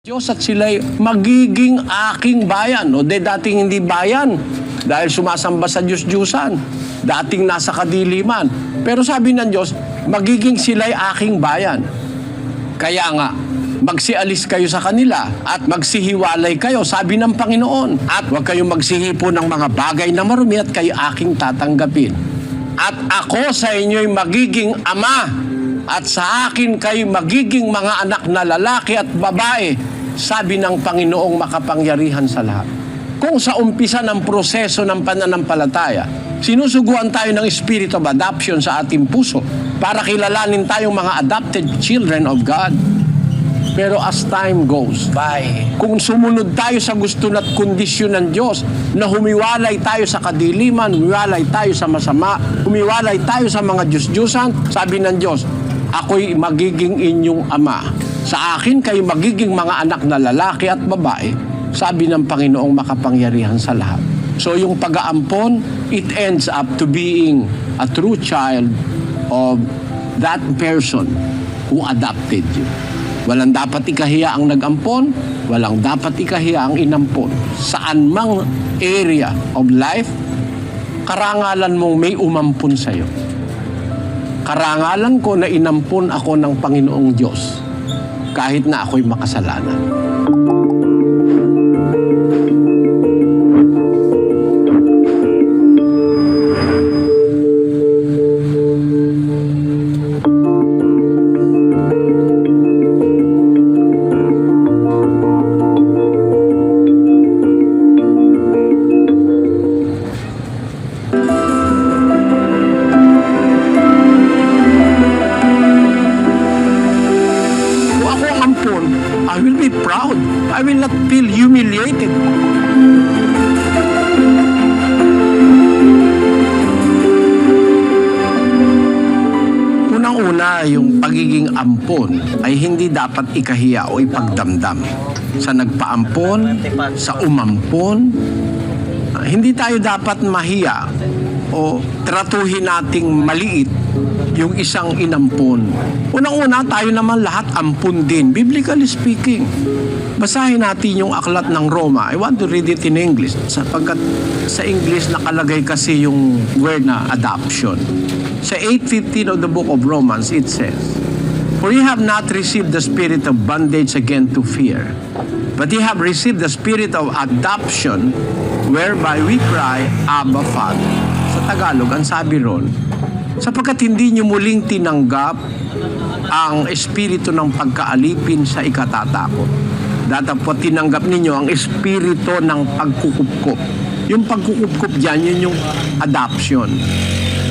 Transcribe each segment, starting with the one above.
Diyos at sila'y magiging aking bayan. O dating hindi bayan dahil sumasamba sa Diyos-Diyusan. Dating nasa kadiliman. Pero sabi ng Diyos, magiging sila'y aking bayan. Kaya nga, magsialis kayo sa kanila at magsihiwalay kayo, sabi ng Panginoon. At huwag kayong magsihipo ng mga bagay na marumi at kayo aking tatanggapin. At ako sa inyo'y magiging ama. At sa akin kayo magiging mga anak na lalaki at babae, sabi ng Panginoong makapangyarihan sa lahat. Kung sa umpisa ng proseso ng pananampalataya, sinusuguan tayo ng spirit of adoption sa ating puso para kilalanin tayong mga adopted children of God. Pero as time goes by, kung sumunod tayo sa gusto at kondisyon ng Diyos na humiwalay tayo sa kadiliman, humiwalay tayo sa masama, humiwalay tayo sa mga Diyos-Diyusan, sabi ng Diyos, ako'y magiging inyong ama. Sa akin kayo magiging mga anak na lalaki at babae, sabi ng Panginoong makapangyarihan sa lahat. So yung pag-aampon, it ends up to being a true child of that person who adopted you. Walang dapat ikahiya ang nag-ampon, walang dapat ikahiya ang inampon. Saan mang area of life, karangalan mong may umampun sa'yo. Karangalan ko na inampun ako ng Panginoong Diyos kahit na ako'y makasalanan. I will be proud. I will not feel humiliated. Unang-una, yung pagiging ampon ay hindi dapat ikahiya o ipagdamdam. Sa nagpaampon, sa umampon, hindi tayo dapat mahiya o tratuhin nating maliit yung isang inampon. Unang-una, tayo naman lahat ampun din, biblically speaking. Basahin natin yung aklat ng Roma. I want to read it in English, sapagkat sa English nakalagay kasi yung word na adoption. Sa 8:15 of the book of Romans, it says, "For ye have not received the spirit of bondage again to fear, but ye have received the spirit of adoption, whereby we cry, Abba, Father." Sa Tagalog, ang sabi ron, sapagkat hindi nyo muling tinanggap ang espiritu ng pagkaalipin sa ikatatakot. Datapot tinanggap ninyo ang espiritu ng pagkukupkup. Yung pagkukupkup dyan, yun yung adoption.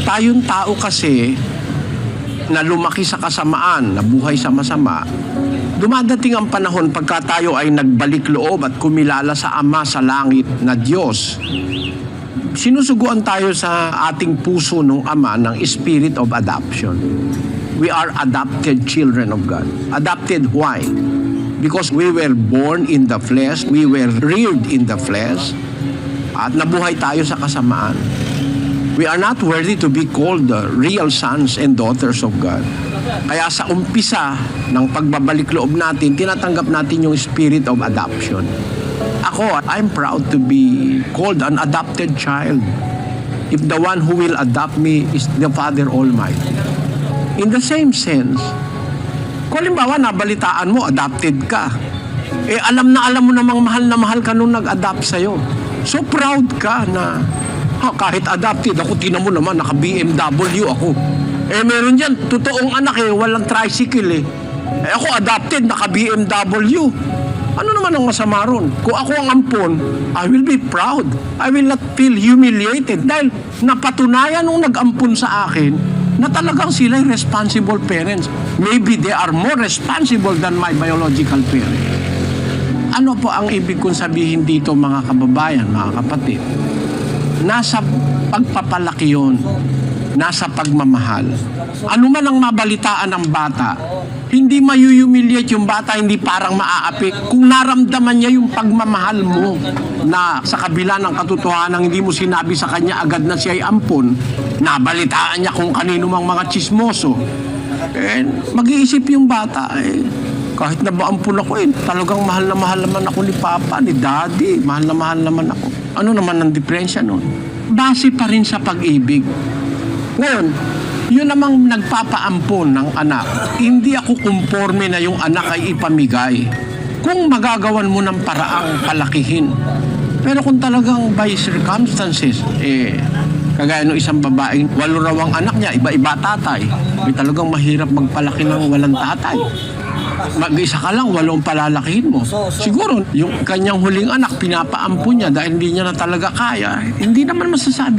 Tayong tao kasi na lumaki sa kasamaan, na buhay sa masama, dumadating ang panahon pagka tayo ay nagbalik loob at kumilala sa Ama sa langit na Diyos. Sinusuguan tayo sa ating puso ng Ama ng spirit of adoption. We are adopted children of God. Adopted why? Because we were born in the flesh, we were reared in the flesh, at nabuhay tayo sa kasamaan. We are not worthy to be called the real sons and daughters of God. Kaya sa umpisa ng pagbabalik loob natin, tinatanggap natin yung spirit of adoption. Ako, I'm proud to be called an adopted child. If the one who will adopt me is the Father Almighty. In the same sense, kung halimbawa nabalitaan mo, adopted ka. Alam mo namang mahal na mahal ka nung nag-adopt sa'yo. So proud ka na, kahit adopted ako, tinan mo naman, naka-BMW ako. Meron dyan, totoong anak walang tricycle ako adopted, naka-BMW. Ano naman ang masama ron? Kung ako ang ampon, I will be proud. I will not feel humiliated dahil napatunayan nung nag-ampon sa akin na talagang sila'y responsible parents. Maybe they are more responsible than my biological parents. Ano po ang ibig kong sabihin dito, mga kababayan, mga kapatid? Nasa pagpapalaki yun, nasa pagmamahal. Ano man ang mabalitaan ng bata, hindi mayuyumiliate yung bata, hindi parang maaapi. Kung naramdaman niya yung pagmamahal mo na sa kabila ng katotohanan, hindi mo sinabi sa kanya agad na siya'y ampon, nabalitaan niya kung kanino mang mga chismoso, mag-iisip yung bata, Kahit nabaampun ako talagang mahal naman ako ni Papa, ni Daddy. Mahal naman ako. Ano naman ang diferensya nun? Base pa rin sa pag-ibig. Ngayon, yun namang nagpapaampon ng anak. Hindi ako kumporme na yung anak ay ipamigay. Kung magagawan mo ng paraang palakihin. Pero kung talagang by circumstances, kagaya ng isang babaeng 8 raw ang anak niya, iba-iba tatay. May talagang mahirap magpalaki ng walang tatay. Mag-isa ka lang, 8 palalakihin mo. Siguro, yung kanyang huling anak, pinapaampun niya dahil hindi niya na talaga kaya. Hindi naman masasabing